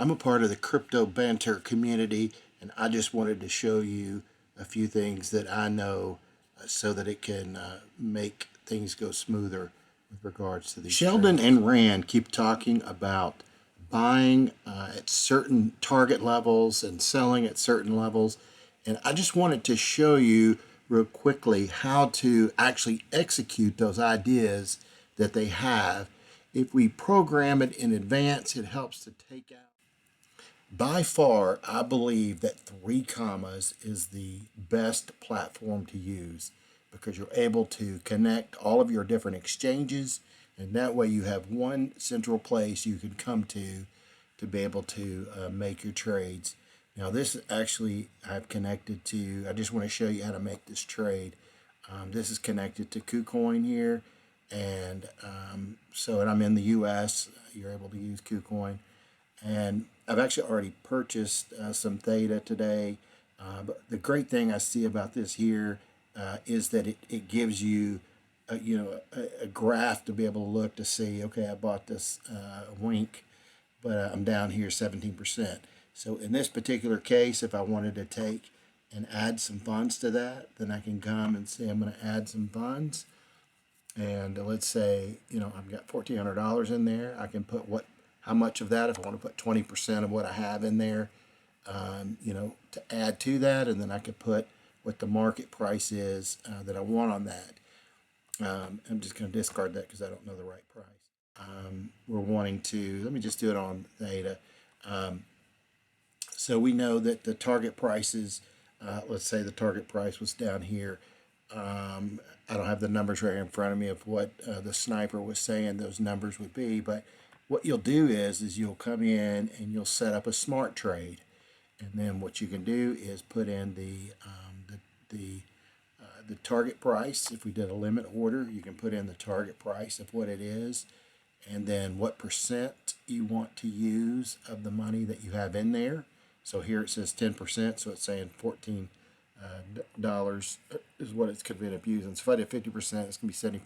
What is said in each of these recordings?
I'm a part of the Cryptobanter community, and I just wanted to show you a few things that I know so that it can make things go smoother with regards to these. Sheldon and Rand keep talking about buying at certain target levels and selling at certain levels. And I just wanted to show you real quickly how to actually execute those ideas that they have. If we program it in advance, it helps to take out. By far, I believe that ThreeCommas is the best platform to use because you're able to connect all of your different exchanges, and that way you have one central place you can come to be able to make your trades. Now, this actually I've connected to, I just want to show you how to make this trade. This is connected to KuCoin here, and and I'm in the US. You're able to use KuCoin. And I've actually already purchased some theta today. But the great thing I see about this here is that it gives you, a graph to be able to look to see, okay, I bought this wink, but I'm down here 17%. So in this particular case, if I wanted to take and add some funds to that, then I can come and say I'm going to add some funds. And let's say, I've got $1,400 in there. I can put how much of that, if I want to put 20% of what I have in there, to add to that, and then I could put what the market price is that I want on that. I'm just going to discard that because I don't know the right price. We're wanting to, let me just do it on theta. So we know that the target prices, let's say the target price was down here. I don't have the numbers right here in front of me of what the sniper was saying those numbers would be, but what you'll do is you'll come in and you'll set up a smart trade, and then what you can do is put in the target price. If we did a limit order, you can put in the target price of what it is, and then what percent you want to use of the money that you have in there. So here it says 10%, so it's saying $14 is what it's going to end up using. So if I did 50%, it's going to be 70.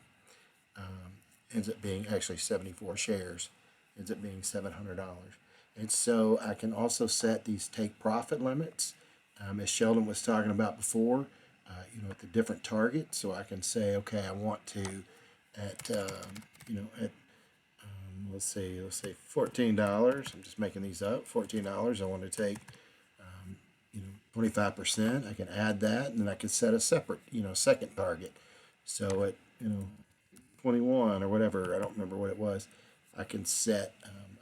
Ends up being actually 74 shares. Ends up being $700. And so I can also set these take profit limits, as Sheldon was talking about before. At the different targets. So I can say, okay, I want to let's say $14. I'm just making these up. $14. I want to take 25%. I can add that, and then I can set a separate second target. So at 21 or whatever, I don't remember what it was, I can set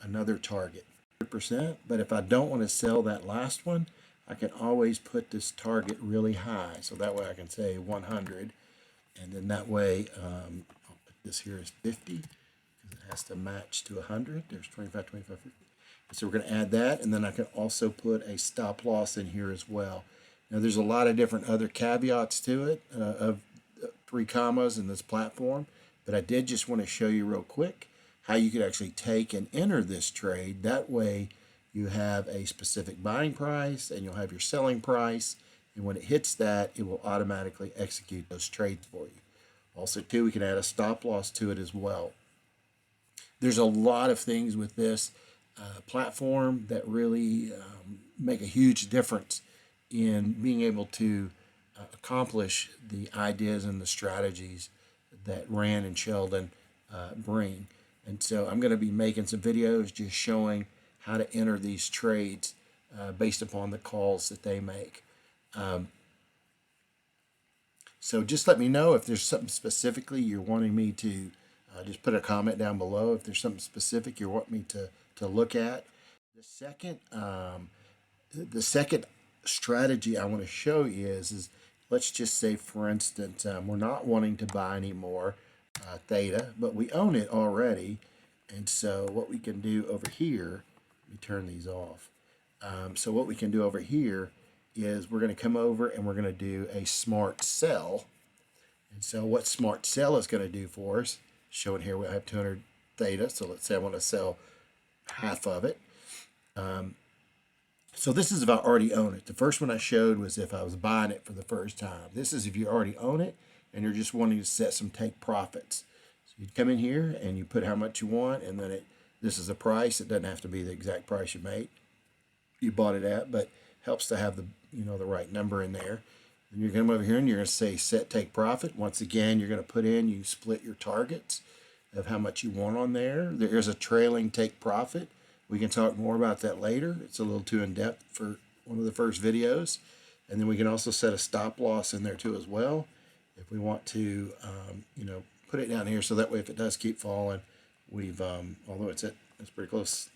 another target, 100%. But if I don't want to sell that last one, I can always put this target really high. So that way I can say 100, and then that way I'll put this here as 50 because it has to match to 100. There's 25, 25, 50. So we're going to add that, and then I can also put a stop loss in here as well. Now there's a lot of different other caveats to it of ThreeCommas in this platform, but I did just want to show you real quick how you could actually take and enter this trade. That way you have a specific buying price and you'll have your selling price, and when it hits that, it will automatically execute those trades for you. Also too, we can add a stop loss to it as well. There's a lot of things with this platform that really make a huge difference in being able to accomplish the ideas and the strategies that Rand and Sheldon bring. And so I'm going to be making some videos just showing how to enter these trades based upon the calls that they make. So just let me know if there's something specifically you're wanting me to just put a comment down below if there's something specific you want me to look at. The second strategy I want to show you is let's just say, for instance, we're not wanting to buy any more theta, but we own it already. And so what we can do over here, let me turn these off. So what we can do over here is we're going to come over and we're going to do a smart sell. And so what smart sell is going to do for us, showing here we have 200 theta. So let's say I want to sell half of it. So this is if I already own it. The first one I showed was if I was buying it for the first time. This is if you already own it and you're just wanting to set some take profits. So you come in here and you put how much you want, and then this is a price. It doesn't have to be the exact price you make. you bought it at, but helps to have the the right number in there. Then you're going to come over here and you're going to say set take profit. Once again, you're going to put in, you split your targets of how much you want on there. There's a trailing take profit. We can talk more about that later. It's a little too in depth for one of the first videos. And then we can also set a stop loss in there too as well, if we want to, put it down here so that way if it does keep falling, we've although it's pretty close,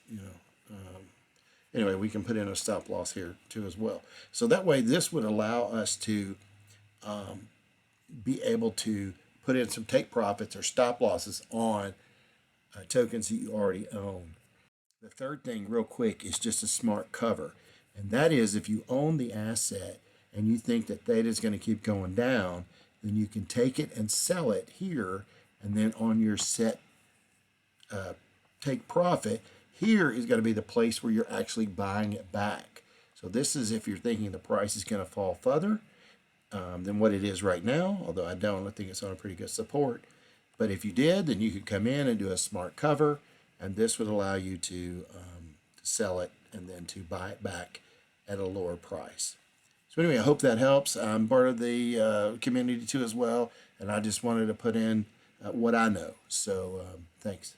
anyway, we can put in a stop loss here too as well. So that way, this would allow us to be able to put in some take profits or stop losses on tokens that you already own. The third thing, real quick, is just a smart cover. And that is if you own the asset and you think that theta is going to keep going down, then you can take it and sell it here. And then on your set take profit, here is going to be the place where you're actually buying it back. So this is if you're thinking the price is going to fall further than what it is right now, although I don't. I think it's on a pretty good support. But if you did, then you could come in and do a smart cover, and this would allow you to sell it and then to buy it back at a lower price. So anyway, I hope that helps. I'm part of the community too as well, and I just wanted to put in what I know. So thanks.